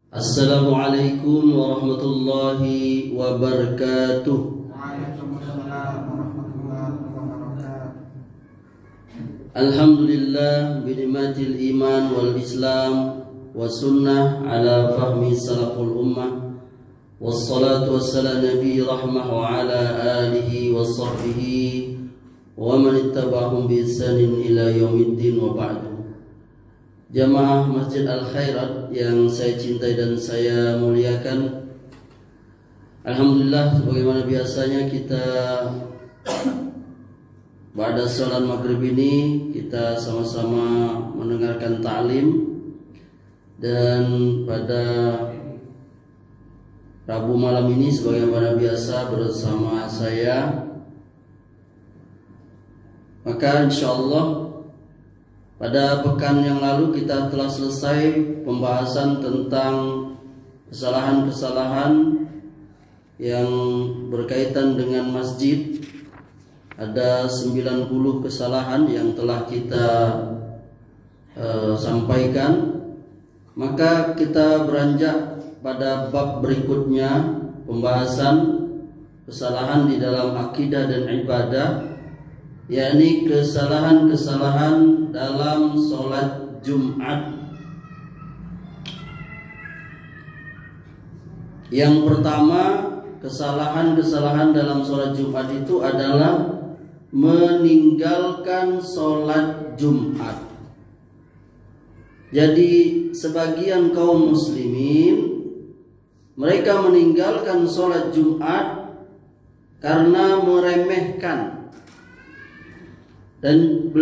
Assalamualaikum warahmatullahi wabarakatuh. Waalaikumsalam warahmatullahi wabarakatuh. Alhamdulillah binikmatil iman wal islam wa sunnah ala fahmi salaful ummah wassalatu wassalam nabi rahmah wa ala alihi wa sahbihi wa man ittaba'ahum bi ihsanin ila yaumiddin wa ba'du. Jamaah Masjid Al-Khairat yang saya cintai dan saya muliakan, alhamdulillah sebagaimana biasanya kita pada salat maghrib ini kita sama-sama mendengarkan ta'lim, dan pada Rabu malam ini sebagaimana biasa bersama saya, maka insyaallah pada pekan yang lalu kita telah selesai pembahasan tentang kesalahan-kesalahan yang berkaitan dengan masjid. Ada 90 kesalahan yang telah kita sampaikan. Maka kita beranjak pada bab berikutnya, pembahasan kesalahan di dalam akidah dan ibadah, yakni kesalahan-kesalahan dalam sholat Jumat. Yang pertama, kesalahan-kesalahan dalam sholat Jumat itu adalah meninggalkan sholat Jumat. Jadi sebagian kaum muslimin mereka meninggalkan sholat Jumat karena meremehkan dan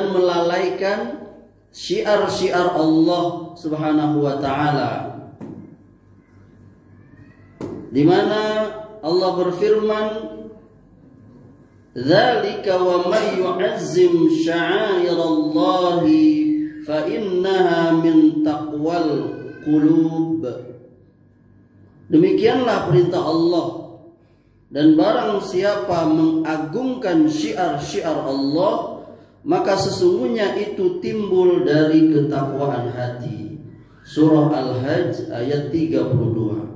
melalaikan syiar-syiar Allah Subhanahu wa taala, di mana Allah berfirman, "Dzalika wa may yu'azzim sya'airallahi fa innaha min taqwal qulub." Demikianlah perintah Allah, dan barang siapa mengagungkan syiar-syiar Allah, maka sesungguhnya itu timbul dari ketakwaan hati. Surah Al-Hajj ayat 32.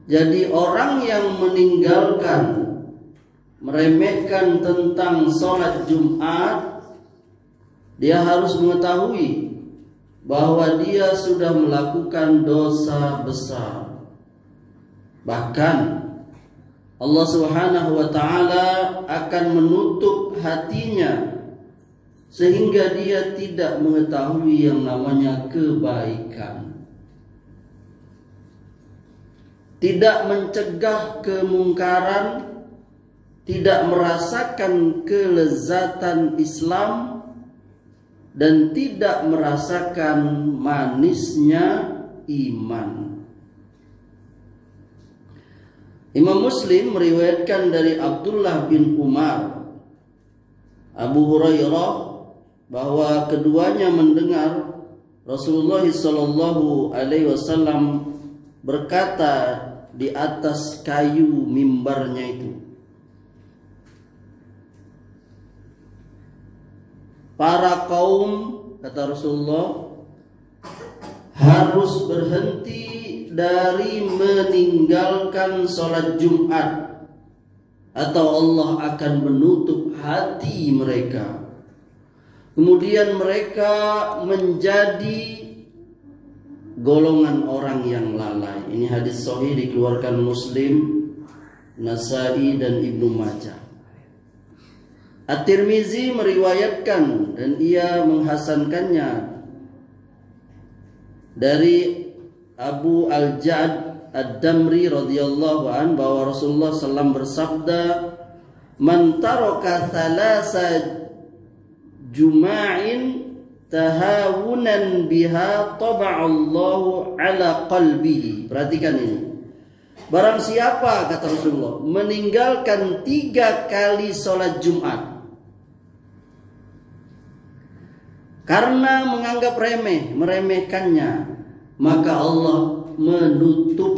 Jadi orang yang meninggalkan, meremehkan tentang sholat Jumat, dia harus mengetahui bahwa dia sudah melakukan dosa besar. Bahkan Allah Subhanahu wa taala akan menutup hatinya sehingga dia tidak mengetahui yang namanya kebaikan. Tidak mencegah kemungkaran, tidak merasakan kelezatan Islam, dan tidak merasakan manisnya iman. Imam Muslim meriwayatkan dari Abdullah bin Umar, Abu Hurairah, bahwa keduanya mendengar Rasulullah sallallahu alaihi wasallam berkata di atas kayu mimbarnya itu, para kaum, kata Rasulullah, harus berhenti dari meninggalkan sholat Jumat, atau Allah akan menutup hati mereka. Kemudian mereka menjadi golongan orang yang lalai. Ini hadis sahih dikeluarkan Muslim, Nasai dan Ibnu Majah. At-Tirmizi meriwayatkan dan ia menghasankannya dari Abu Al-Ja'd Ad-Damri radhiyallahu an, bahwa Rasulullah SAW bersabda, "Man taraka thalasa juma'in tahawunan biha taba'allahu ala qalbihi." Perhatikan ini. Barang siapa, kata Rasulullah, meninggalkan 3 kali sholat Jumat karena menganggap meremehkannya, maka Allah menutup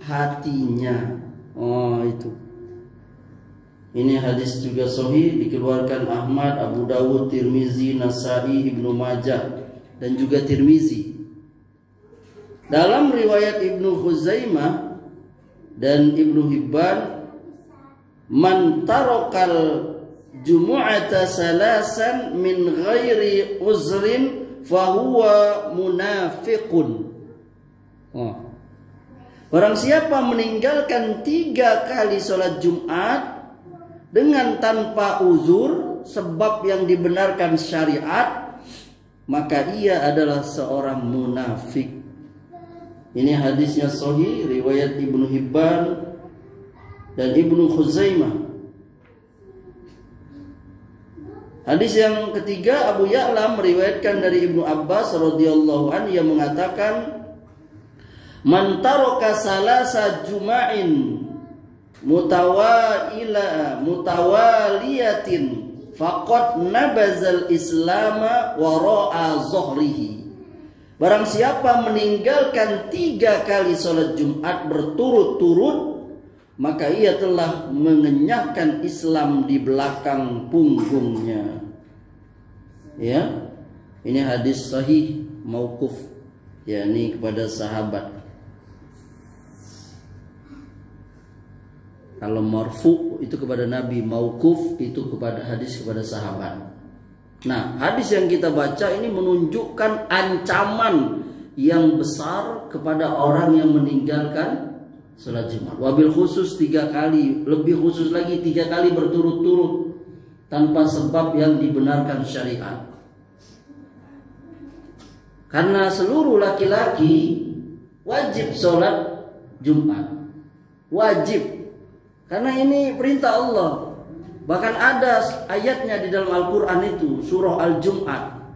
hatinya. Oh, itu. Ini hadis juga sahih dikeluarkan Ahmad, Abu Dawud, Tirmizi, Nasai, Ibnu Majah dan juga Tirmizi. Dalam riwayat Ibnu Khuzaimah dan Ibnu Hibban, man tarakal jumu'ata salasan min ghairi uzrin fahuwa munafiqun. Barang siapa meninggalkan 3 kali sholat Jumat dengan tanpa uzur, sebab yang dibenarkan syariat, maka ia adalah seorang munafik. Ini hadisnya sahih, riwayat Ibnu Hibban dan Ibnu Khuzaimah. Hadis yang ketiga, Abu Ya'la meriwayatkan dari Ibnu Abbas radhiyallahu anhu yang mengatakan, man taraka salasa juma'in mutawaliyatin faqad nabazal islama wara'a zuhrihi. Barang siapa meninggalkan 3 kali sholat Jumat berturut-turut, maka ia telah mengenyahkan Islam di belakang punggungnya. Ya, ini hadis sahih mauquf, yakni kepada sahabat. Kalau marfu itu kepada Nabi, mauquf itu kepada hadis kepada sahabat. Nah, hadis yang kita baca ini menunjukkan ancaman yang besar kepada orang yang meninggalkan sholat Jumat. Wabil khusus 3 kali, lebih khusus lagi 3 kali berturut-turut tanpa sebab yang dibenarkan syariat. Karena seluruh laki-laki wajib sholat Jumat, wajib. Karena ini perintah Allah. Bahkan ada ayatnya di dalam Al-Quran itu, surah Al-Jum'ah.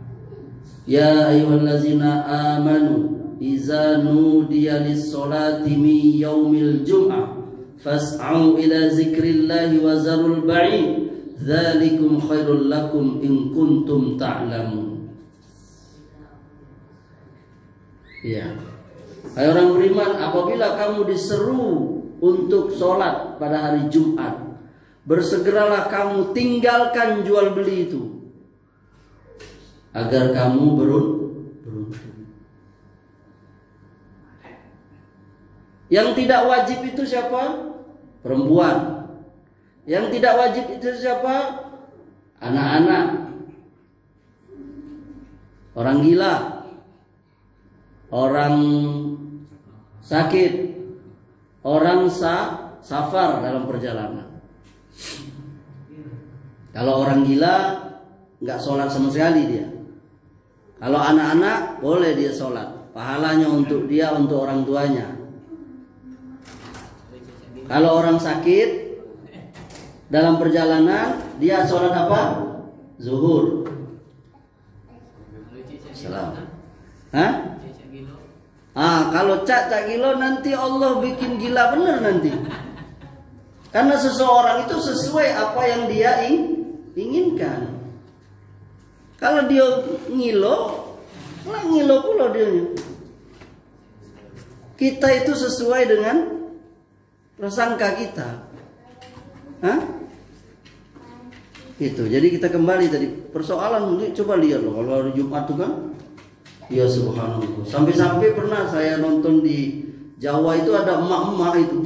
Ya ayyuhallazina amanu iza nudiya lis-solati min yaumil jum'ah fas'au ila zikrillahi wa zarul ba'id dzalikum khairul lakum in kuntum ta'lamun. Ya. Hai orang beriman, apabila kamu diseru untuk sholat pada hari Jumat, bersegeralah kamu tinggalkan jual beli itu, agar kamu beruntung. Yang tidak wajib itu siapa? Perempuan. Yang tidak wajib itu siapa? Anak-anak, orang gila, orang sakit, orang safar dalam perjalanan. Kalau orang gila nggak sholat sama sekali dia. Kalau anak-anak boleh dia sholat, pahalanya untuk dia, untuk orang tuanya. Kalau orang sakit dalam perjalanan, dia sholat apa? Zuhur. Salam. Hah? Kalau cak gila nanti Allah bikin gila bener nanti. Karena seseorang itu sesuai apa yang dia inginkan. Kalau dia ngilo pula dia. Kita itu sesuai dengan prasangka kita. Itu. Jadi kita kembali tadi persoalan, coba lihat loh kalau hari Jumat itu kan, ya subhanallah. Sampai-sampai pernah saya nonton di Jawa itu ada emak-emak itu.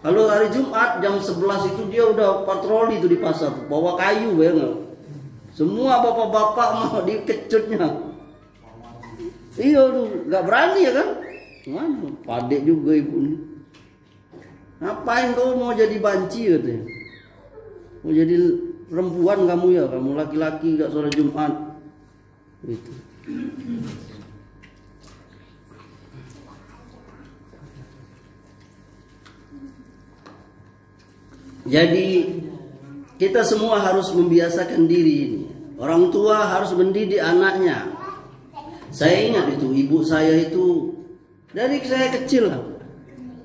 Kalau hari Jumat jam 11 itu dia udah patroli itu di pasar, bawa kayu ya nggak? Semua bapak-bapak mau dikecutnya. Iya tuh, nggak berani ya kan? Mana? Padek juga ibu nih. Ngapain kau mau jadi banci katanya? Mau jadi perempuan kamu ya? Kamu laki-laki nggak sholat Jumat? Itu. Jadi kita semua harus membiasakan diri ini. Orang tua harus mendidik anaknya. Saya ingat itu, ibu saya itu dari saya kecil lah,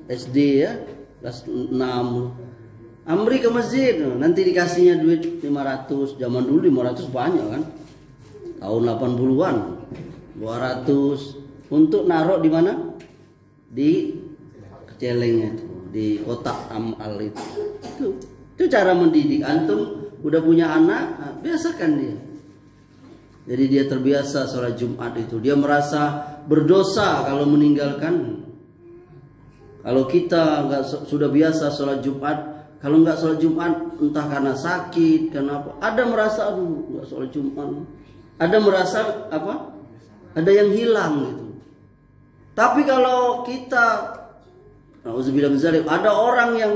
SD ya, kelas 6. Amri ke masjid, nanti dikasihnya duit 500. Zaman dulu 500 banyak kan. Tahun 80-an 200 untuk naruh di mana? Di celengnya itu, di kotak amal itu. Itu cara mendidik. Antum udah punya anak, biasakan dia. Jadi dia terbiasa sholat Jumat itu. Dia merasa berdosa kalau meninggalkan. Kalau kita sudah biasa sholat Jumat, kalau nggak sholat Jumat entah karena sakit, karena apa, ada merasa aduh nggak sholat Jumat, ada merasa apa, ada yang hilang gitu. Tapi kalau kita, nauzubillah min dzalik, ada orang yang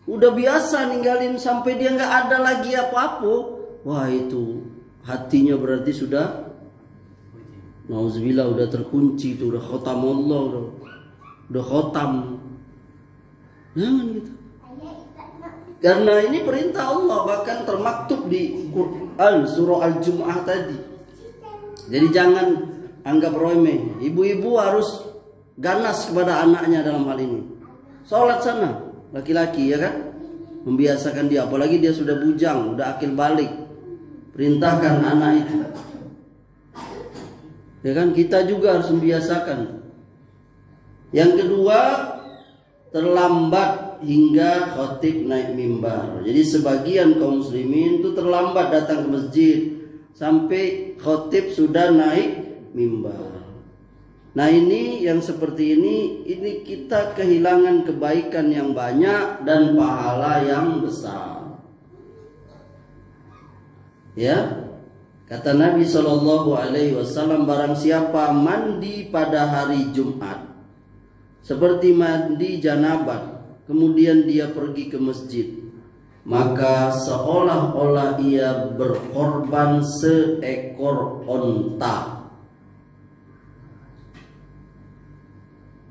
udah biasa ninggalin sampai dia nggak ada lagi apa-apa, wah itu hatinya berarti sudah, nauzubillah, udah terkunci, itu udah khotam Allah, udah khotam. Jangan gitu. Karena ini perintah Allah, bahkan termaktub di Quran surah Al-Jumu'ah tadi. Jadi jangan anggap remeh. Ibu-ibu harus ganas kepada anaknya dalam hal ini. Sholat sana, laki-laki ya kan, membiasakan dia, apalagi dia sudah bujang, udah akil balik, perintahkan anak itu. Ya kan, kita juga harus membiasakan. Yang kedua, terlambat hingga khotib naik mimbar. Jadi sebagian kaum muslimin itu terlambat datang ke masjid sampai khotib sudah naik mimbar. Nah ini yang seperti ini kita kehilangan kebaikan yang banyak dan pahala yang besar. Ya, kata Nabi SAW, barang siapa mandi pada hari Jumat seperti mandi janabat, kemudian dia pergi ke masjid, maka seolah-olah ia berkorban seekor onta.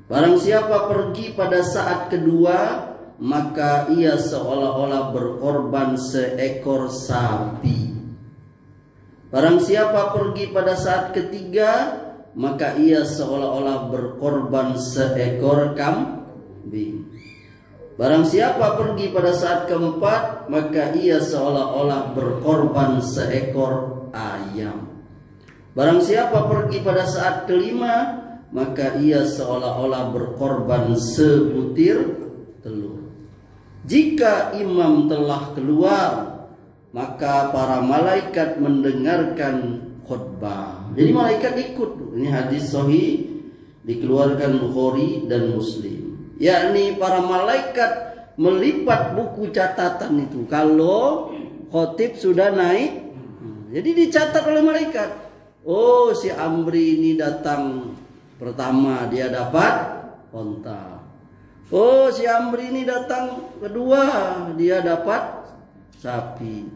Barang siapa pergi pada saat kedua, maka ia seolah-olah berkorban seekor sapi. Barang siapa pergi pada saat ketiga, maka ia seolah-olah berkorban seekor kambing. Barang siapa pergi pada saat keempat, maka ia seolah-olah berkorban seekor ayam. Barang siapa pergi pada saat kelima, maka ia seolah-olah berkorban sebutir telur. Jika imam telah keluar, maka para malaikat mendengarkan khutbah. Jadi malaikat ikut. Ini hadis sahih dikeluarkan Bukhari dan Muslim. Yakni para malaikat melipat buku catatan itu kalau khotib sudah naik. Jadi dicatat oleh malaikat. Oh, si Amri ini datang pertama, dia dapat onta. Oh, si Amri ini datang kedua, dia dapat sapi.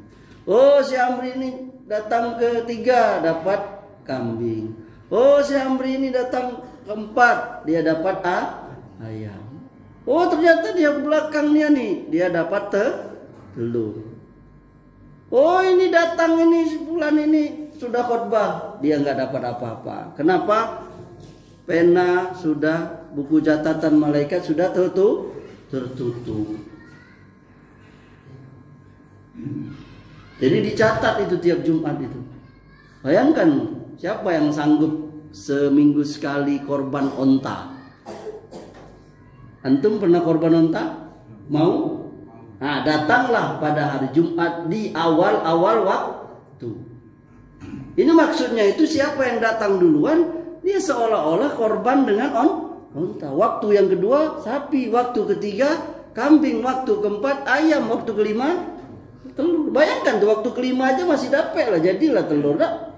Oh, si Amri ini datang ketiga, dapat kambing. Oh, si Amri ini datang keempat, dia dapat ayam. Oh, ternyata dia belakangnya nih, dia dapat telur. Oh, ini datang ini bulan ini sudah khutbah, dia nggak dapat apa-apa. Kenapa? Pena sudah, buku catatan malaikat sudah tertutup. Jadi dicatat itu tiap Jumat itu. Bayangkan siapa yang sanggup seminggu sekali korban onta? Antum pernah korban onta? Mau? Nah, datanglah pada hari Jumat di awal-awal waktu. Ini maksudnya itu siapa yang datang duluan, dia seolah-olah korban dengan onta. Waktu yang kedua sapi, waktu ketiga kambing, waktu keempat ayam, waktu kelima telur. Bayangkan tuh, waktu kelima aja masih dapat lah, jadilah telur dah.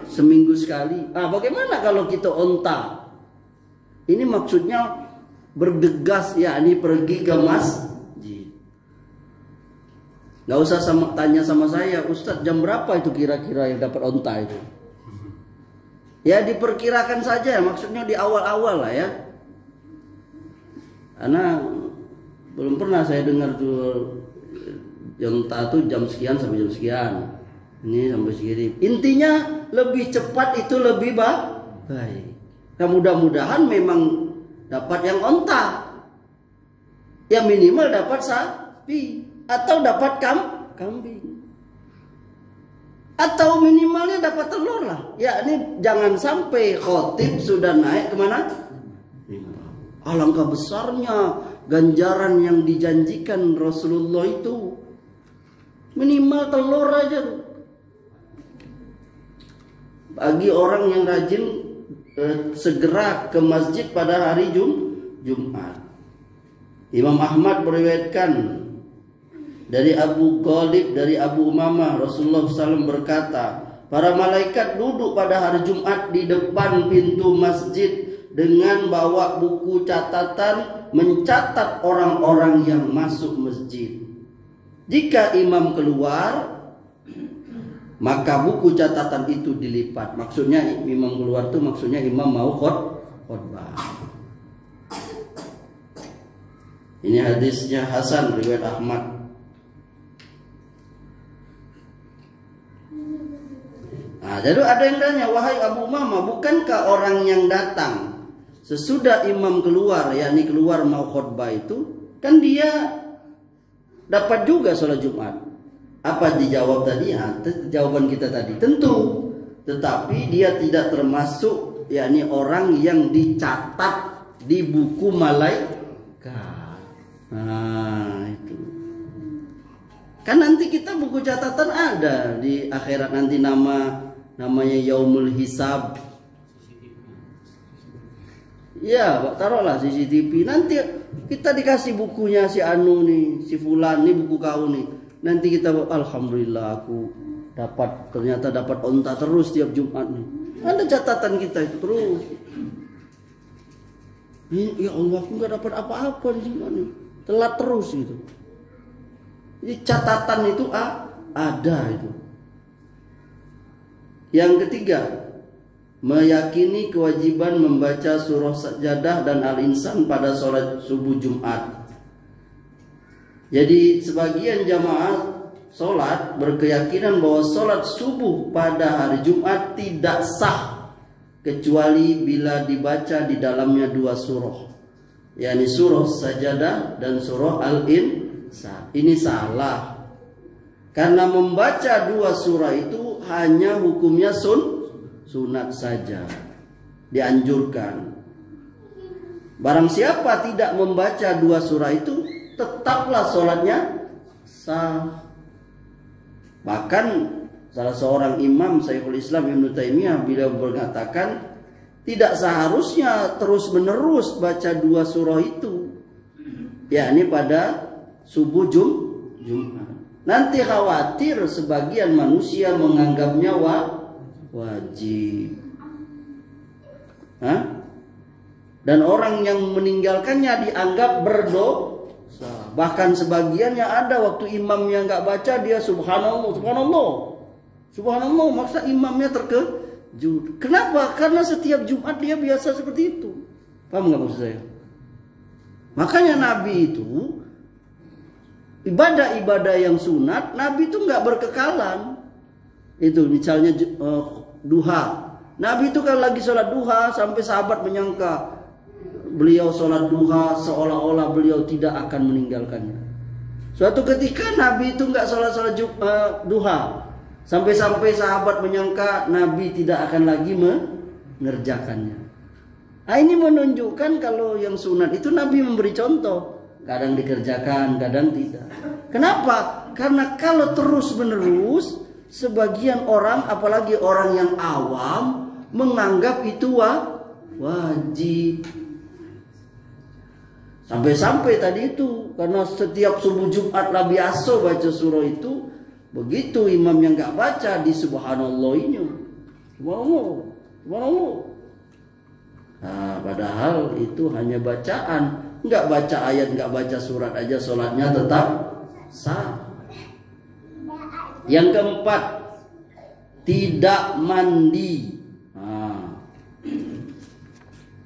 Seminggu sekali. Bagaimana kalau kita onta? Ini maksudnya bergegas, yakni pergi ke masjid. Gak usah tanya sama saya, Ustadz jam berapa itu kira-kira yang dapat onta itu? Ya diperkirakan saja, maksudnya di awal-awal lah ya. Karena belum pernah saya dengar tuh onta tuh jam sekian sampai jam sekian. Ini sampai segini. Intinya lebih cepat itu lebih baik. Nah, mudah-mudahan memang dapat yang onta. Ya minimal dapat sapi atau dapat kambing. Atau minimalnya dapat telur lah. Ya ini jangan sampai khotib sudah naik kemana? Alangkah besarnya ganjaran yang dijanjikan Rasulullah itu. Minimal telur aja. Bagi orang yang rajin segera ke masjid pada hari Jumat. Imam Ahmad meriwayatkan dari Abu Ghalib, dari Abu Umamah, Rasulullah SAW berkata, para malaikat duduk pada hari Jumat di depan pintu masjid dengan bawa buku catatan mencatat orang-orang yang masuk masjid. Jika imam keluar, maka buku catatan itu dilipat. Maksudnya imam keluar itu maksudnya imam mau khutbah. Ini hadisnya Hasan riwayat Ahmad. Nah, jadi ada yang tanya, wahai Abu Umamah, bukankah orang yang datang sesudah imam keluar, yakni keluar mau khutbah itu, kan dia dapat juga sholat Jumat? Apa dijawab tadi? Ya, jawaban kita tadi tentu, tetapi dia tidak termasuk yakni orang yang dicatat di buku malaikat. Nah, itu. Kan nanti kita buku catatan ada di akhirat nanti, namanya Yaumul Hisab. Ya, taruhlah CCTV. Nanti kita dikasih bukunya si Anu nih, si Fulan nih, buku kau nih. Nanti kita, alhamdulillah aku ternyata dapat onta terus tiap Jumat nih. Ada catatan kita itu terus. Ya Allah, aku nggak dapat apa-apa di Jumat nih. Telat terus gitu. Jadi catatan itu ada itu. Yang ketiga, meyakini kewajiban membaca surah Sajadah dan Al-Insan pada sholat subuh Jumat. Jadi sebagian jamaah sholat berkeyakinan bahwa sholat subuh pada hari Jumat tidak sah kecuali bila dibaca di dalamnya dua surah, yakni surah Sajadah dan surah Al-Insan. Ini salah, karena membaca dua surah itu hanya hukumnya sunat saja, dianjurkan. Barang siapa tidak membaca dua surah itu, tetaplah sholatnya sah. Bahkan salah seorang imam Syekhul Islam Ibnu Taimiyah, beliau berkatakan tidak seharusnya terus menerus baca dua surah itu, yakni pada subuh Jumat. Nanti khawatir sebagian manusia menganggapnya wajib. Dan orang yang meninggalkannya dianggap berdosa. Bahkan sebagiannya ada waktu imamnya nggak baca, dia subhanallah, maksa imamnya terkejut. Kenapa? Karena setiap Jumat dia biasa seperti itu. Paham nggak maksud saya? Makanya Nabi itu ibadah-ibadah yang sunat, Nabi itu nggak berkekalan. Itu misalnya duha. Nabi itu kalau lagi sholat duha sampai sahabat menyangka beliau sholat duha seolah-olah beliau tidak akan meninggalkannya. Suatu ketika Nabi itu nggak sholat duha, sampai-sampai sahabat menyangka Nabi tidak akan lagi mengerjakannya. Nah, ini menunjukkan kalau yang sunat itu Nabi memberi contoh, kadang dikerjakan, kadang tidak. Kenapa? Karena kalau terus-menerus sebagian orang, apalagi orang yang awam, menganggap itu wajib. Sampai-sampai tadi itu, karena setiap subuh Jumat lah biasa baca surah itu, begitu imam yang nggak baca di subhanallah ini, subhanallah. Nah, padahal itu hanya bacaan, nggak baca ayat, nggak baca surat aja sholatnya tetap sah. Yang keempat, tidak mandi.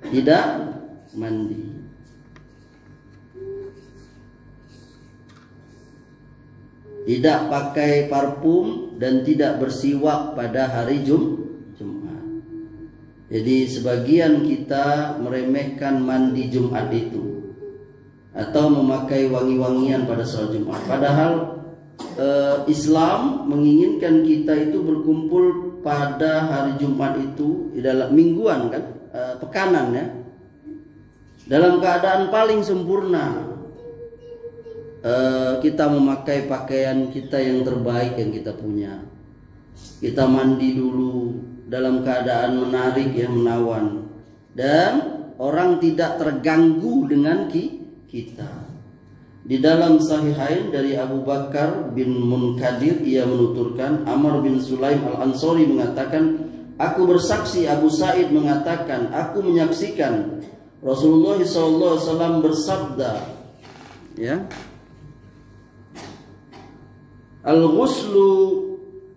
Tidak mandi. Tidak pakai parfum dan tidak bersiwak pada hari Jumat. Jadi sebagian kita meremehkan mandi Jumat itu atau memakai wangi-wangian pada sholat Jumat. Padahal Islam menginginkan kita itu berkumpul pada hari Jumat itu dalam mingguan kan, pekanan ya, dalam keadaan paling sempurna. Kita memakai pakaian kita yang terbaik yang kita punya. Kita mandi dulu, dalam keadaan menarik yang menawan, dan orang tidak terganggu dengan kita. Di dalam Sahihain dari Abu Bakar bin Munkadir, ia menuturkan, Amr bin Sulaim al-Ansori mengatakan, aku bersaksi Abu Sa'id mengatakan, aku menyaksikan Rasulullah SAW bersabda, ya, al-ghuslu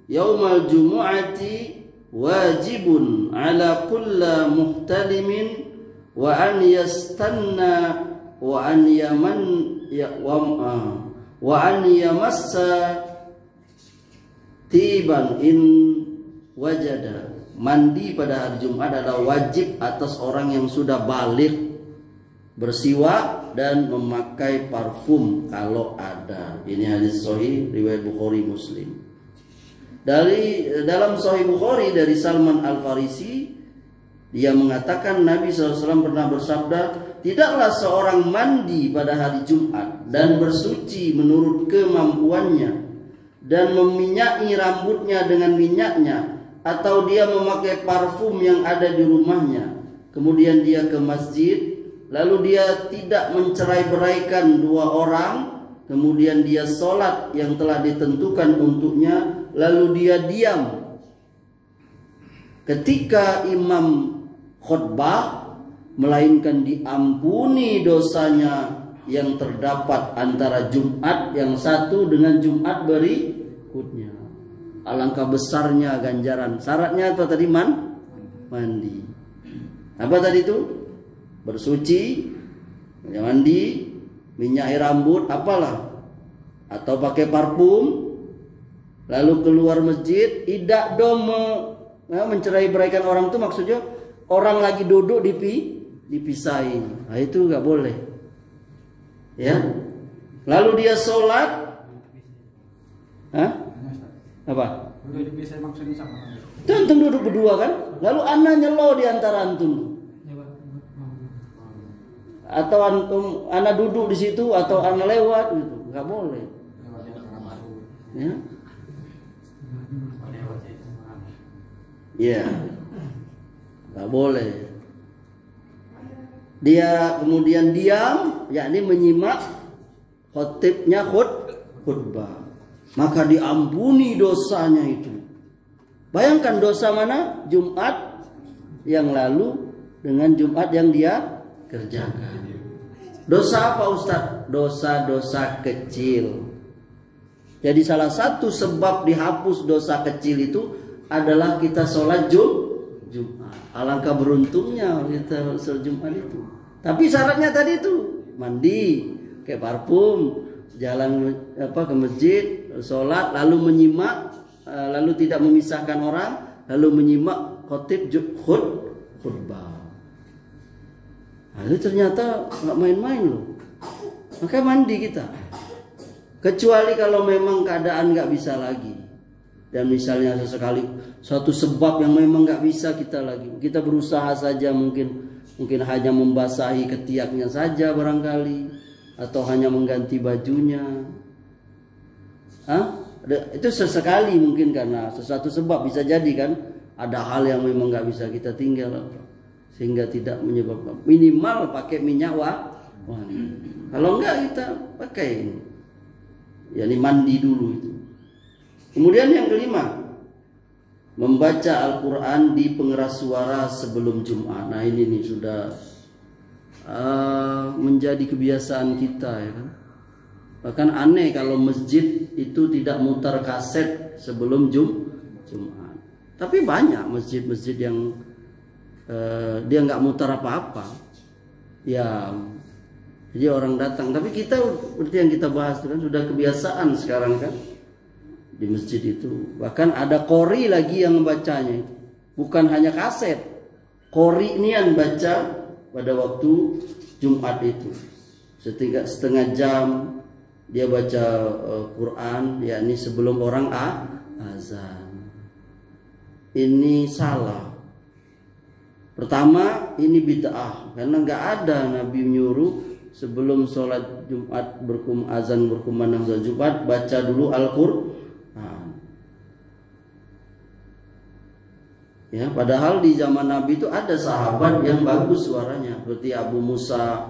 yaumal jumu'ati wajibun ala kulla muhtalimin wa an yastanna wa an yaman ya wa an yamassa tiban in wajada. Mandi pada hari Jumat adalah wajib atas orang yang sudah balik, bersiwak dan memakai parfum kalau ada. Ini hadis sahih riwayat Bukhari Muslim. Dalam Sahih Bukhari dari Salman Al-Farisi, dia mengatakan Nabi SAW pernah bersabda, tidaklah seorang mandi pada hari Jumat dan bersuci menurut kemampuannya dan meminyaki rambutnya dengan minyaknya, atau dia memakai parfum yang ada di rumahnya, kemudian dia ke masjid, lalu dia tidak mencerai-beraikan dua orang, kemudian dia sholat yang telah ditentukan untuknya, lalu dia diam ketika imam khutbah, melainkan diampuni dosanya yang terdapat antara Jumat yang satu dengan Jumat berikutnya. Alangkah besarnya ganjaran. Syaratnya apa tadi? Mandi. Apa tadi itu? Bersuci, mandi, minyaki rambut, apalah, atau pakai parfum, lalu keluar masjid. Tidak dong mencerai-beraikan orang itu, maksudnya orang lagi duduk dipisahin. Nah, itu nggak boleh. Ya. Lalu dia sholat. Hah? Apa? Untuk dipisah maksudnya sama. Itu antum duduk berdua kan? Lalu ana nyelo di antara antum. Atau antum ana duduk di situ atau ana lewat gitu. Enggak boleh. Ya. Ya. Enggak boleh. Dia kemudian diam, yakni menyimak khotibnya khutbah. Maka diampuni dosanya itu. Bayangkan dosa mana? Jumat yang lalu dengan Jumat yang dia kerjakan. Dosa apa Ustaz? Dosa-dosa kecil. Jadi salah satu sebab dihapus dosa kecil itu adalah kita sholat Jumat. Alangkah beruntungnya kita sholat Jumat itu. Tapi syaratnya tadi itu mandi, kayak parfum, jalan ke masjid, sholat, lalu menyimak, lalu tidak memisahkan orang, lalu menyimak khotib khutbah. Lalu ternyata nggak main-main loh. Maka mandi kita. Kecuali kalau memang keadaan nggak bisa lagi, dan misalnya sesekali suatu sebab yang memang nggak bisa kita lagi, kita berusaha saja, mungkin hanya membasahi ketiaknya saja barangkali, atau hanya mengganti bajunya. Itu sesekali mungkin karena sesuatu sebab, bisa jadi kan ada hal yang memang nggak bisa kita tinggal, sehingga tidak menyebabkan, minimal pakai minyak wangi. Kalau enggak kita pakai ini, yakni mandi dulu itu. Kemudian yang kelima, membaca Al-Quran di pengeras suara sebelum Jumat. Nah ini nih sudah menjadi kebiasaan kita, ya kan. Bahkan aneh kalau masjid itu tidak mutar kaset sebelum Jumat. Tapi banyak masjid-masjid yang dia nggak mutar apa-apa. Ya, jadi orang datang. Tapi kita seperti yang kita bahas itu kan sudah kebiasaan sekarang kan di masjid itu. Bahkan ada qori lagi yang membacanya. Bukan hanya kaset. Qori ini yang baca pada waktu Jumat itu setengah jam dia baca Quran, yakni sebelum orang azan. Ini salah. Pertama, ini bid'ah karena nggak ada Nabi menyuruh sebelum sholat Jumat azan berkumandang sholat Jumat baca dulu Al-Quran. Ya, padahal di zaman Nabi itu ada sahabat yang bagus suaranya, seperti Abu Musa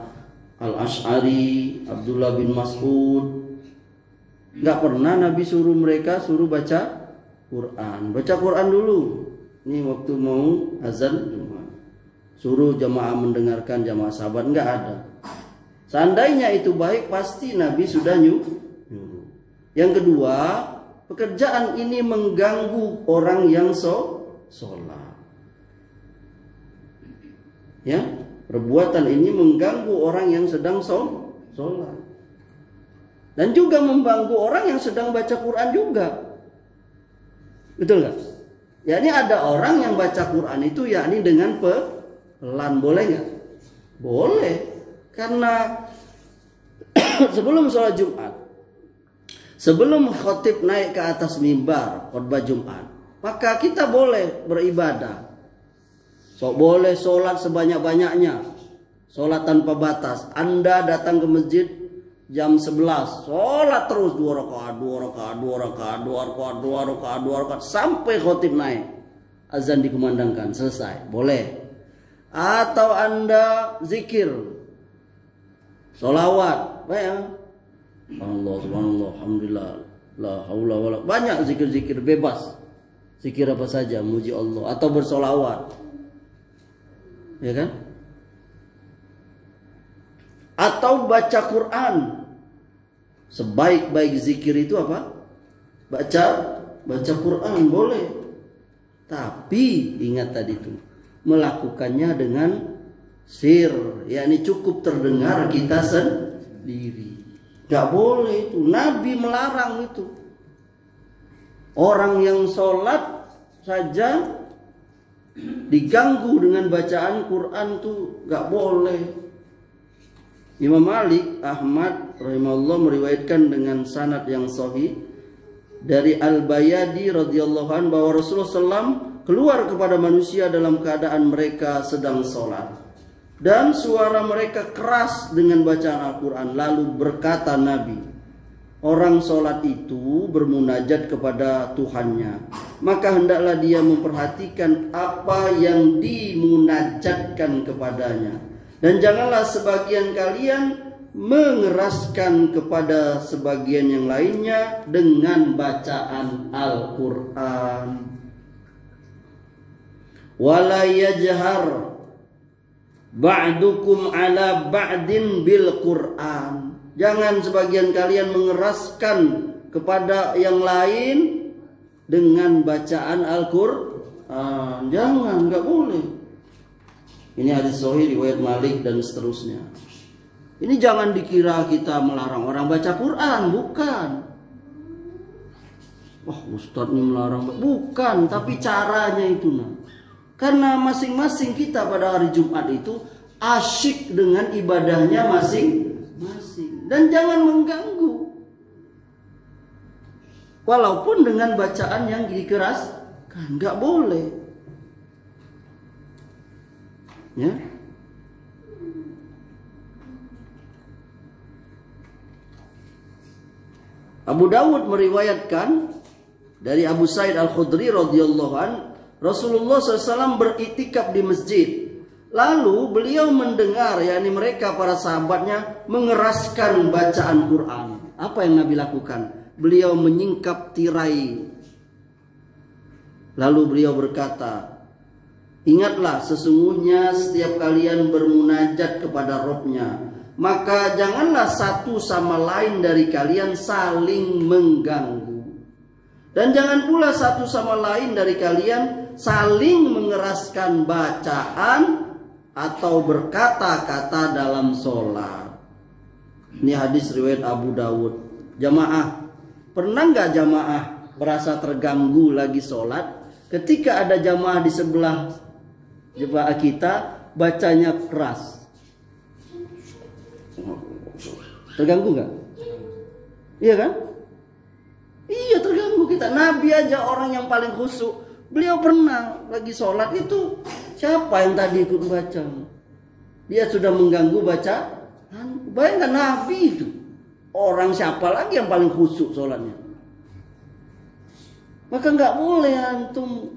Al-Asy'ari, Abdullah bin Mas'ud. Nggak pernah Nabi suruh mereka baca Quran. Baca Quran dulu. Ini waktu mau azan Jumat. Suruh jamaah mendengarkan, jamaah sahabat, nggak ada. Seandainya itu baik, pasti Nabi sudah nyuruh. Yang kedua, pekerjaan ini mengganggu orang yang sholat. Ya, perbuatan ini mengganggu orang yang sedang sholat. Dan juga mengganggu orang yang sedang baca Quran juga. Betul nggak? Ya, ini ada orang yang baca Quran itu yakni dengan pelan, boleh nggak? Boleh. Karena sebelum sholat Jumat, sebelum khotib naik ke atas mimbar khotbah Jumat, maka kita boleh beribadah. Boleh sholat sebanyak-banyaknya, sholat tanpa batas. Anda datang ke masjid jam 11, sholat terus 2 rakaat sampai khotib naik, azan dikumandangkan, selesai, boleh. Atau Anda zikir, sholawat, baik. Allah subhanallah, alhamdulillah, la haula wala, banyak zikir-zikir bebas, zikir apa saja, muji Allah atau bersolawat, ya kan? Atau baca Quran. Sebaik-baik zikir itu apa? Baca Quran, boleh. Tapi ingat tadi itu, melakukannya dengan sir, yakni cukup terdengar kita sendiri. Gak boleh itu. Nabi melarang itu. Orang yang sholat saja diganggu dengan bacaan Quran tuh gak boleh. Imam Malik Ahmad rahimahullah meriwayatkan dengan sanad yang sahih dari Al-Bayadi radhiyallahu anhu bahwa Rasulullah SAW keluar kepada manusia dalam keadaan mereka sedang sholat. Dan suara mereka keras dengan bacaan Al-Quran. Lalu berkata Nabi, orang sholat itu bermunajat kepada Tuhannya, maka hendaklah dia memperhatikan apa yang dimunajatkan kepadanya. Dan janganlah sebagian kalian mengeraskan kepada sebagian yang lainnya dengan bacaan Al-Quran. Wala yajhar ba'dukum ala ba'din bil Quran. Jangan sebagian kalian mengeraskan kepada yang lain dengan bacaan Al-Quran. Jangan, nggak boleh. Ini hadis sahih riwayat Malik dan seterusnya. Ini jangan dikira kita melarang orang baca Quran, bukan. Wah, Ustadz ini melarang, bukan, tapi caranya itu nah. Karena masing-masing kita pada hari Jumat itu asyik dengan ibadahnya masing-masing. Dan jangan mengganggu. Walaupun dengan bacaan yang dikeraskan, nggak boleh. Ya. Abu Dawud meriwayatkan dari Abu Sa'id Al-Khudri radhiyallahu an, Rasulullah SAW beriktikaf di masjid. Lalu beliau mendengar, yakni mereka para sahabatnya mengeraskan bacaan Quran. Apa yang Nabi lakukan? Beliau menyingkap tirai. Lalu beliau berkata, ingatlah sesungguhnya setiap kalian bermunajat kepada Rabb-Nya. Maka janganlah satu sama lain dari kalian saling mengganggu. Dan jangan pula satu sama lain dari kalian saling mengeraskan bacaan atau berkata-kata dalam sholat. Ini hadis riwayat Abu Dawud. Jamaah, pernah nggak jamaah merasa terganggu lagi sholat ketika ada jamaah di sebelah jemaah kita bacanya keras? Terganggu nggak? Iya kan? Iya, terganggu kita. Nabi aja orang yang paling khusyuk, beliau pernah lagi sholat itu, siapa yang tadi ikut baca? Dia sudah mengganggu baca. Bayangkan Nabi itu, orang siapa lagi yang paling khusyuk sholatnya? Maka nggak boleh antum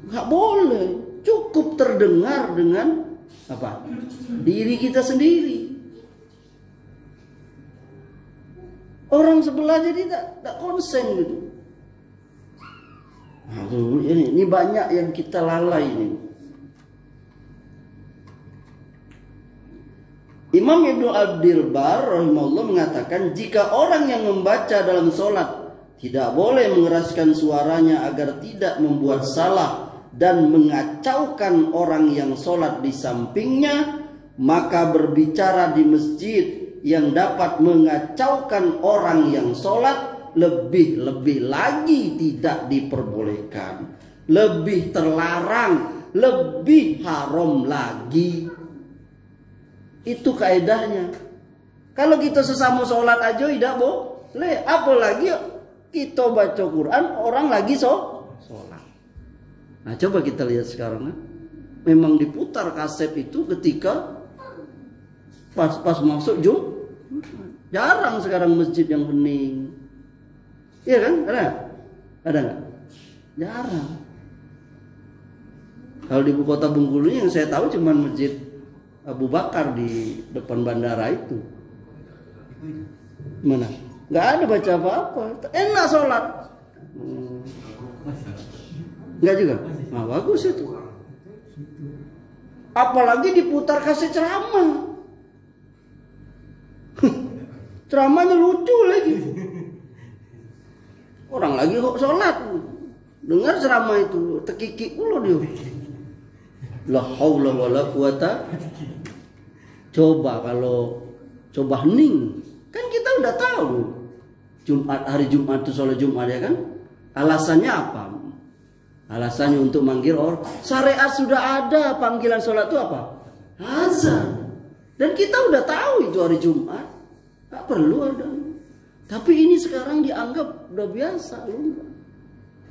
Nggak boleh. Cukup terdengar dengan apa? Diri kita sendiri. Orang sebelah jadi tak konsen gitu. Aduh, ini banyak yang kita lalai ini. Imam Ibnu Abdul Bar rahimahullah mengatakan, jika orang yang membaca dalam sholat tidak boleh mengeraskan suaranya agar tidak membuat salah dan mengacaukan orang yang sholat di sampingnya, maka berbicara di masjid yang dapat mengacaukan orang yang sholat lebih-lebih lagi tidak diperbolehkan, lebih terlarang, lebih haram lagi. Itu kaedahnya. Kalau kita sesama sholat aja tidak boleh, apalagi kita baca Quran orang lagi sholat. Nah, coba kita lihat sekarang. Memang diputar kaset itu ketika pas masuk jarang sekarang masjid yang hening. Iya kan? Ada nggak? Jarang. Kalau di ibu kota Bengkulu yang saya tahu cuma masjid Abu Bakar di depan bandara itu. Mana? Nggak ada baca apa-apa. Enak sholat. Nggak juga? Nah, bagus itu. Apalagi diputar kasih ceramah. Ceramahnya lucu lagi. Orang lagi kok sholat. Dengar ceramah itu. Tekikik dulu dia. La haula wala quwata. Coba hening. Kan kita udah tahu hari Jumat itu sholat Jumat ya kan. Alasannya apa? Alasannya untuk manggil orang. Syariat sudah ada panggilan sholat itu apa? Azan. Dan kita udah tahu itu hari Jumat. Gak perlu ada. Tapi ini sekarang dianggap udah biasa.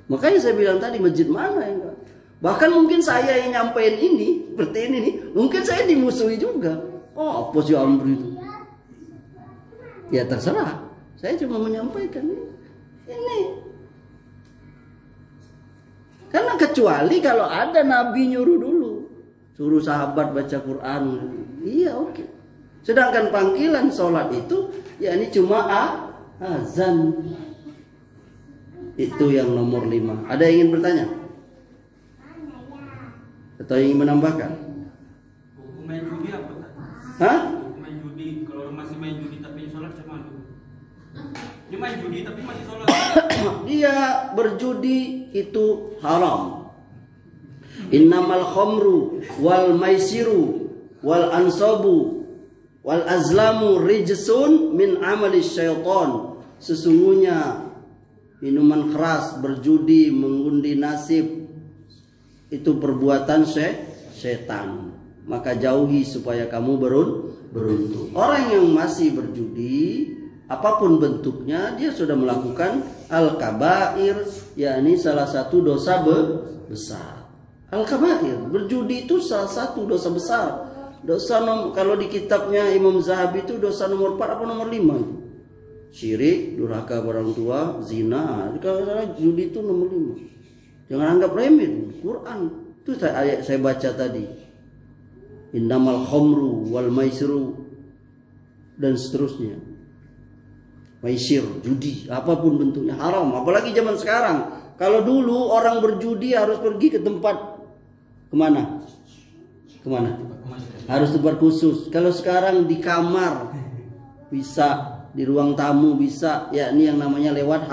Makanya saya bilang tadi, masjid mana yang enggak? Bahkan mungkin saya yang nyampein ini seperti ini nih, mungkin saya dimusuhi juga. Oh, apa sih Amri itu? Ya terserah. Saya cuma menyampaikan ini. Karena kecuali kalau ada Nabi nyuruh dulu, suruh sahabat baca Quran, iya oke. Sedangkan panggilan sholat itu, ya ini cuma azan. Itu yang nomor 5. Ada yang ingin bertanya? Atau ingin menambahkan? Hukum main judi apa? Hah? Hukum main judi, kalau masih main judi tapi sholat cuma itu. Dia main judi tapi masih sholat. Dia berjudi itu haram. Innamal khamru wal maisiru wal ansabu wal azlamu rijsun min amali syaitan. Sesungguhnya minuman keras, berjudi, mengundi nasib itu perbuatan setan. Maka jauhi supaya kamu beruntung. Orang yang masih berjudi, apapun bentuknya, dia sudah melakukan al-kabair, yakni salah satu dosa besar. Al-kabair, berjudi itu salah satu dosa besar. Kalau di kitabnya Imam Zahabi itu dosa nomor 4 apa nomor 5? Syirik, durhaka orang tua, zina. Kalau judi itu nomor 5. Jangan anggap remeh. Quran itu ayat saya baca tadi. Innamal khamru wal maisiru dan seterusnya. Maisir, judi, apapun bentuknya haram. Apalagi zaman sekarang. Kalau dulu orang berjudi harus pergi ke tempat kemana? Harus tempat khusus. Kalau sekarang di kamar bisa, di ruang tamu bisa, yakni yang namanya lewat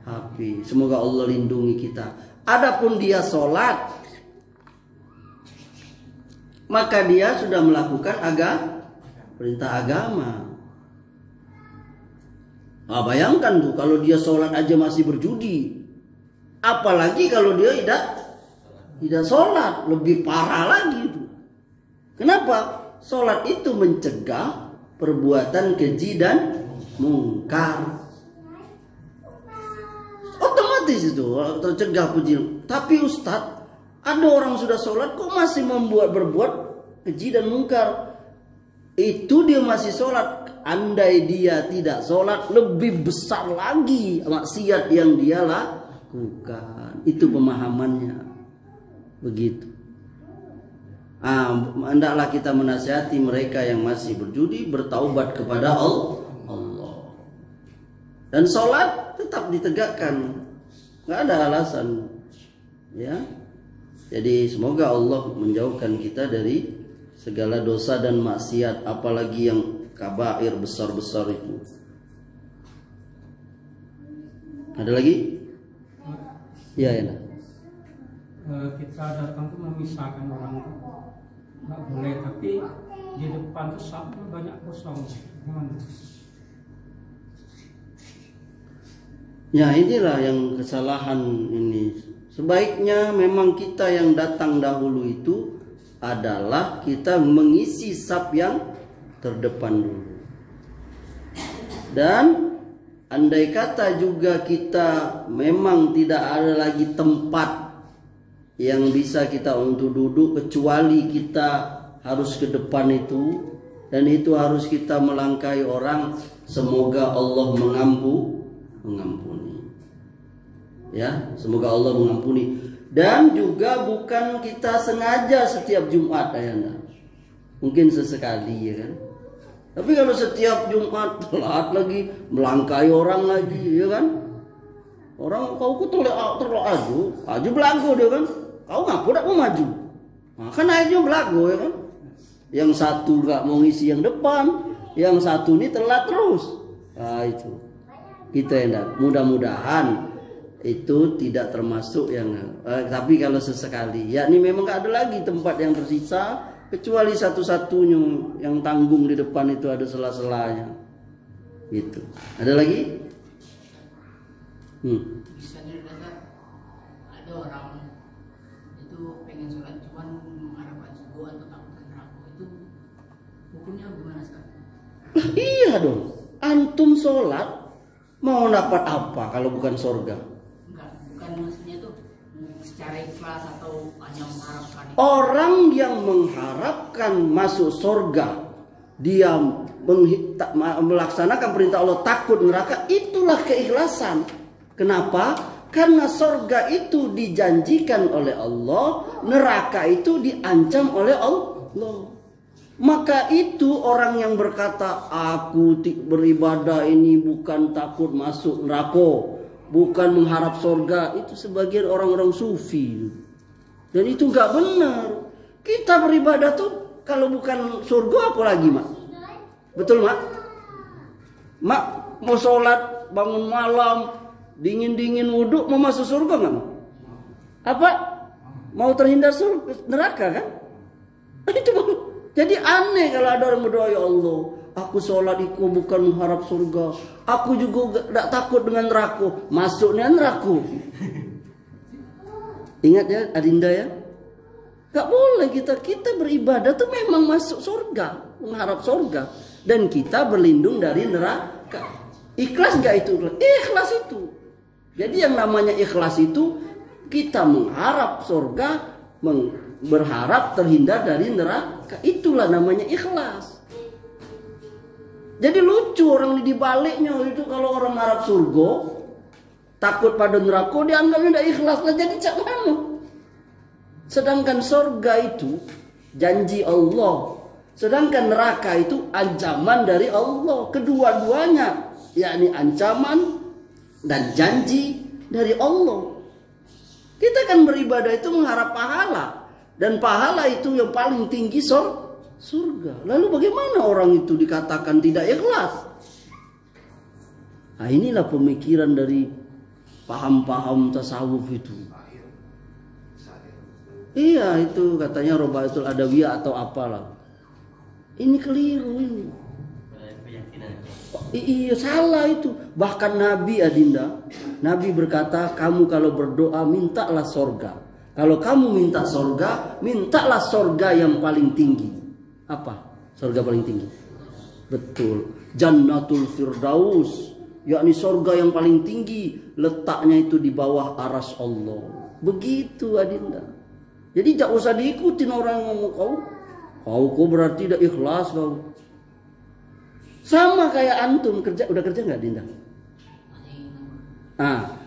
HP. Semoga Allah lindungi kita. Adapun dia sholat, maka dia sudah melakukan perintah agama. Nah, bayangkan tuh kalau dia sholat aja masih berjudi, apalagi kalau dia tidak sholat, lebih parah lagi itu. Kenapa? Sholat itu mencegah perbuatan keji dan mungkar. Otomatis itu tercegah keji. Tapi Ustadz, ada orang sudah sholat kok masih berbuat keji dan mungkar. itu dia masih sholat. Andai dia tidak sholat, lebih besar lagi maksiat yang dia lakukan. Itu pemahamannya. Begitu. Hendaklah kita menasihati mereka yang masih berjudi bertaubat kepada Allah. Dan sholat tetap ditegakkan, nggak ada alasan, ya. Jadi semoga Allah menjauhkan kita dari segala dosa dan maksiat, apalagi yang kabair besar-besar itu. Ada lagi? Ya, enak. Kita datang tuh memisahkan orang tuh nggak boleh, tapi di depan tuh sampah banyak kosong. Gimana? Ya, inilah yang kesalahan ini. Sebaiknya memang kita yang datang dahulu itu adalah kita mengisi saf yang terdepan dulu. Dan andai kata juga kita memang tidak ada lagi tempat yang bisa kita untuk duduk, kecuali kita harus ke depan itu, dan itu harus kita melangkahi orang. Semoga Allah mengampuni. Ya, semoga Allah mengampuni. Dan juga bukan kita sengaja setiap Jumat, ayanda. Mungkin sesekali, ya kan. Tapi kalau setiap Jumat telat lagi, melangkahi orang lagi, ya kan. Orang kau ku terlalu aju belagu dia kan. Kau ngaku tak mau maju. Nah, kan aja belagu, ya kan. Yang satu gak mau ngisi yang depan, yang satu ini telat terus. Nah, itu. Kita hendak mudah-mudahan itu tidak termasuk yang tapi kalau sesekali, yakni memang gak ada lagi tempat yang tersisa kecuali satu-satunya yang tanggung di depan itu ada sela-selanya. Gitu. Ada lagi? Bisa dilihat ada orang itu pengen sholat cuman mengharapkan subuh atau takut ke neraka, itu hukumnya gimana sekarang? Iya dong. Antum sholat mau dapat apa kalau bukan surga? Bukan maksudnya tuh secara ikhlas atau hanya mengharapkan. Orang yang mengharapkan masuk surga, dia melaksanakan perintah Allah, takut neraka, itulah keikhlasan. Kenapa? Karena surga itu dijanjikan oleh Allah, neraka itu diancam oleh Allah. Maka itu orang yang berkata, aku beribadah ini bukan takut masuk neraka, bukan mengharap surga, itu sebagian orang-orang sufi. Dan itu gak benar. Kita beribadah tuh kalau bukan surga apa lagi, Mak? Betul, Mak? Mak mau sholat, bangun malam, dingin-dingin wudhu, mau masuk surga gak, Mak? Apa? Mau terhindar neraka kan? Itu baru. Jadi aneh kalau ada orang berdoa, ya Allah, aku sholat itu bukan mengharap surga, aku juga tidak takut dengan neraka, masuknya neraka. Ingat ya Adinda ya, gak boleh kita beribadah tuh memang masuk surga, mengharap surga, dan kita berlindung dari neraka. Ikhlas gak itu? Ikhlas itu. Jadi yang namanya ikhlas itu kita mengharap surga, berharap terhindar dari neraka. Itulah namanya ikhlas. Jadi lucu orang di baliknya itu, kalau orang harap surga takut pada neraka, dianggapnya tidak ikhlas lah. Jadi cak mana? Sedangkan surga itu janji Allah, sedangkan neraka itu ancaman dari Allah. Kedua-duanya yakni ancaman dan janji dari Allah. Kita kan beribadah itu mengharap pahala, dan pahala itu yang paling tinggi surga. Lalu bagaimana orang itu dikatakan tidak ikhlas? Nah, inilah pemikiran dari paham-paham tasawuf itu. Iya, itu katanya Robatul Adawiyah atau apalah. Ini keliru ini. Iya, salah itu. Bahkan Nabi, Adinda, Nabi berkata, kamu kalau berdoa mintalah surga. Kalau kamu minta surga, mintalah surga yang paling tinggi. Apa? Surga paling tinggi. Betul. Jannatul Firdaus, yakni surga yang paling tinggi, letaknya itu di bawah aras Allah. Begitu, Adinda. Jadi tak usah diikutin orang yang ngomong kau berarti tidak ikhlas kau. Sama kayak antum udah kerja nggak Dinda?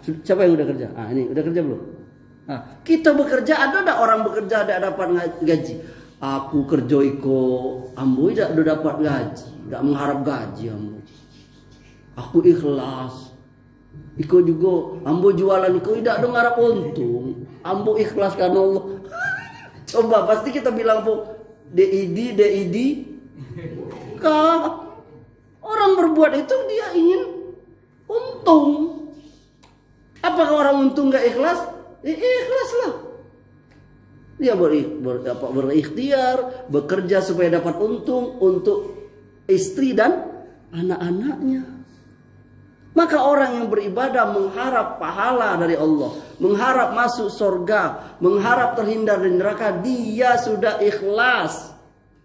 Siapa yang udah kerja? Ini udah kerja belum? Kita bekerja, ada orang bekerja ada dapat gaji. Aku kerja iko ambo tidak udah dapat gaji, tidak mengharap gaji ambo. Aku ikhlas. Iko juga ambo jualan iko tidak ada mengharap untung. Ambo ikhlas karena Allah. Coba pasti kita bilang bu DID. Orang berbuat itu dia ingin untung. Apakah orang untung nggak ikhlas? Ikhlas lah. Dia berikhtiar, bekerja supaya dapat untung untuk istri dan anak-anaknya. Maka orang yang beribadah mengharap pahala dari Allah, mengharap masuk surga, mengharap terhindar dari neraka, dia sudah ikhlas.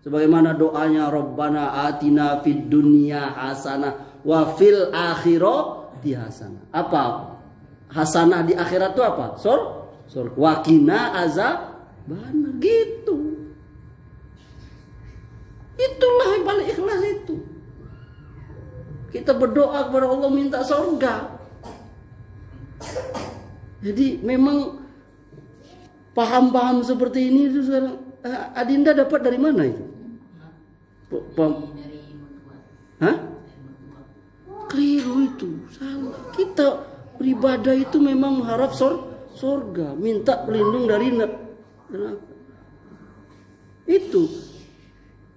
Sebagaimana doanya Rabbana atina fid dunya hasanah wa fil akhirati hasanah. Apa? Hasanah di akhirat itu apa? Surga. Wa qina azabannar, gitu. Itulah yang paling ikhlas itu. Kita berdoa kepada Allah minta surga. Jadi memang paham-paham seperti ini itu sekarang Adinda dapat dari mana itu? Keliru itu, salah. Kita beribadah itu memang mengharap surga, minta pelindung dari neraka. Itu.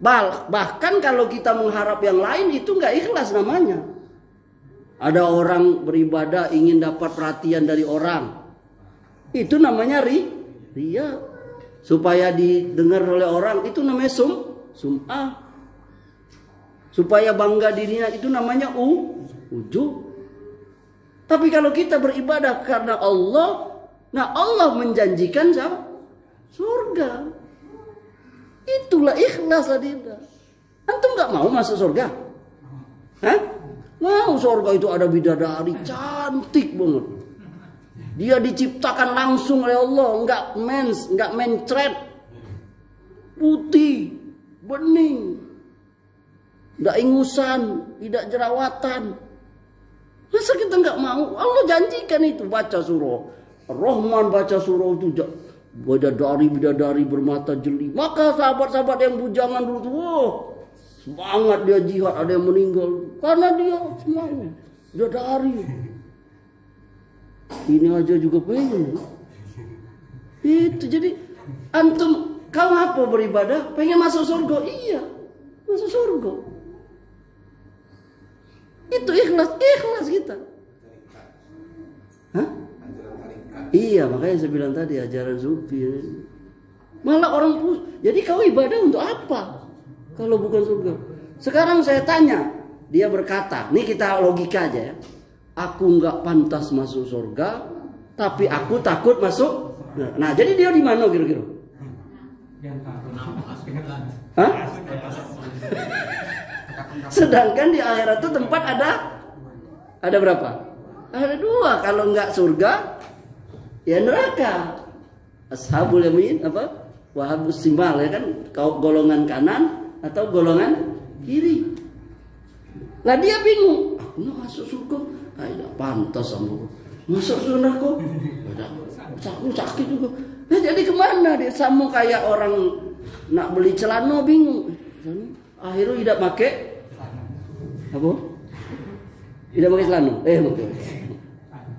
Bahkan kalau kita mengharap yang lain itu nggak ikhlas namanya. Ada orang beribadah ingin dapat perhatian dari orang. Itu namanya ria. Supaya didengar oleh orang itu namanya sum'ah. Supaya bangga dirinya itu namanya ujub. Tapi kalau kita beribadah karena Allah, nah Allah menjanjikan surga. Itulah ikhlas Adinda. Antum nggak mau masuk surga? Mau surga itu ada bidadari cantik banget. Dia diciptakan langsung oleh Allah, nggak mencret, putih, bening, nggak ingusan, tidak jerawatan. Masa kita nggak mau? Allah janjikan itu. Baca surah Ar-Rahman, baca surah itu bidadari bermata jeli. Maka sahabat-sahabat yang bujangan dulu tuh, semangat dia jihad, ada yang meninggal karena dia semangat bidadari. Ini aja juga pengen. Itu jadi antum kau apa beribadah? Pengen masuk surga? Iya, masuk surga. Itu ikhlas kita. Iya, makanya saya bilang tadi ajaran sufi. Malah orang jadi kau ibadah untuk apa? Kalau bukan surga. Sekarang saya tanya, dia berkata, nih kita logika aja ya. Aku nggak pantas masuk surga, tapi aku takut masuk. Nah, jadi dia di mana kira-kira? Sedangkan di akhirat itu tempat ada berapa? Ada 2. Kalau nggak surga, ya neraka. Ashabul yamin apa? Wahabus simbal ya kan? Kau golongan kanan atau golongan kiri. Lah dia bingung. Aku nggak masuk surga. Tidak pantas sama masuk surga kok. Aku sakit juga. Nah, jadi kemana dia? Sama kayak orang nak beli celana bingung. Akhirnya tidak pakai apa? Tidak pakai celana. Betul.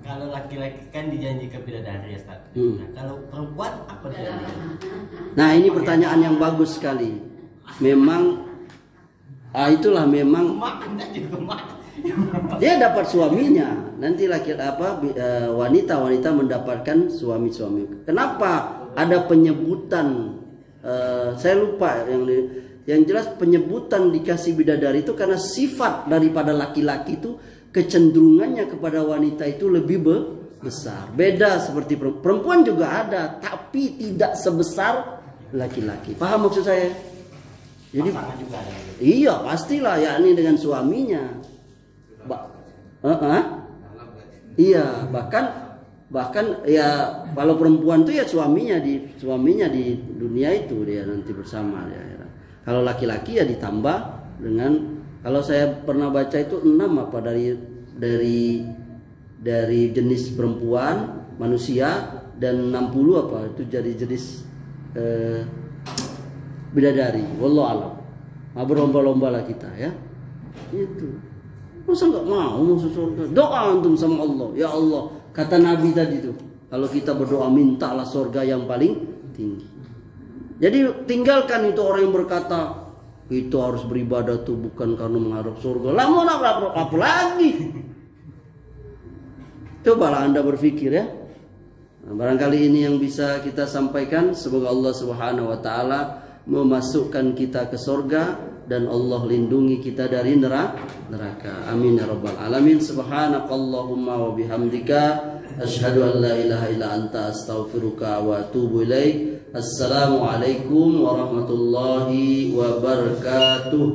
Kalau laki-laki kan dijanjikan bidadari ya Ustaz. Nah, kalau perempuan apa dia? Nah, ini pertanyaan yang bagus sekali. Memang itulah memang dia dapat suaminya. Nanti wanita mendapatkan suami-suami. Kenapa ada penyebutan saya lupa yang jelas penyebutan dikasih bidadari itu karena sifat daripada laki-laki itu kecenderungannya kepada wanita itu lebih besar. Beda seperti perempuan juga ada, tapi tidak sebesar laki-laki. Paham maksud saya? Jadi juga ada. Iya, pastilah yakni dengan suaminya. Iya, bahkan ya kalau perempuan tuh ya suaminya di dunia itu dia nanti bersama dia. Kalau laki-laki ya ditambah dengan Kalau saya pernah baca itu 6 apa dari jenis perempuan manusia, dan 60 apa itu jadi jenis bidadari. Wallahu alam. Nah, berlomba-lomba lah kita ya. Itu. Masa nggak mau masuk surga? Doa antum sama Allah. Ya Allah, kata Nabi tadi tuh, kalau kita berdoa mintalah surga yang paling tinggi. Jadi tinggalkan itu orang yang berkata itu harus beribadah tuh bukan karena mengharap surga. Lah mau apa lagi? Cobalah Anda berpikir ya. Nah, barangkali ini yang bisa kita sampaikan. Semoga Allah Subhanahu wa taala memasukkan kita ke surga dan Allah lindungi kita dari neraka. Amin ya rabbal alamin. Subhanakallahumma wa bihamdika asyhadu an la ilaha illa anta astaghfiruka wa atubu ilaik. Assalamualaikum warahmatullahi wabarakatuh.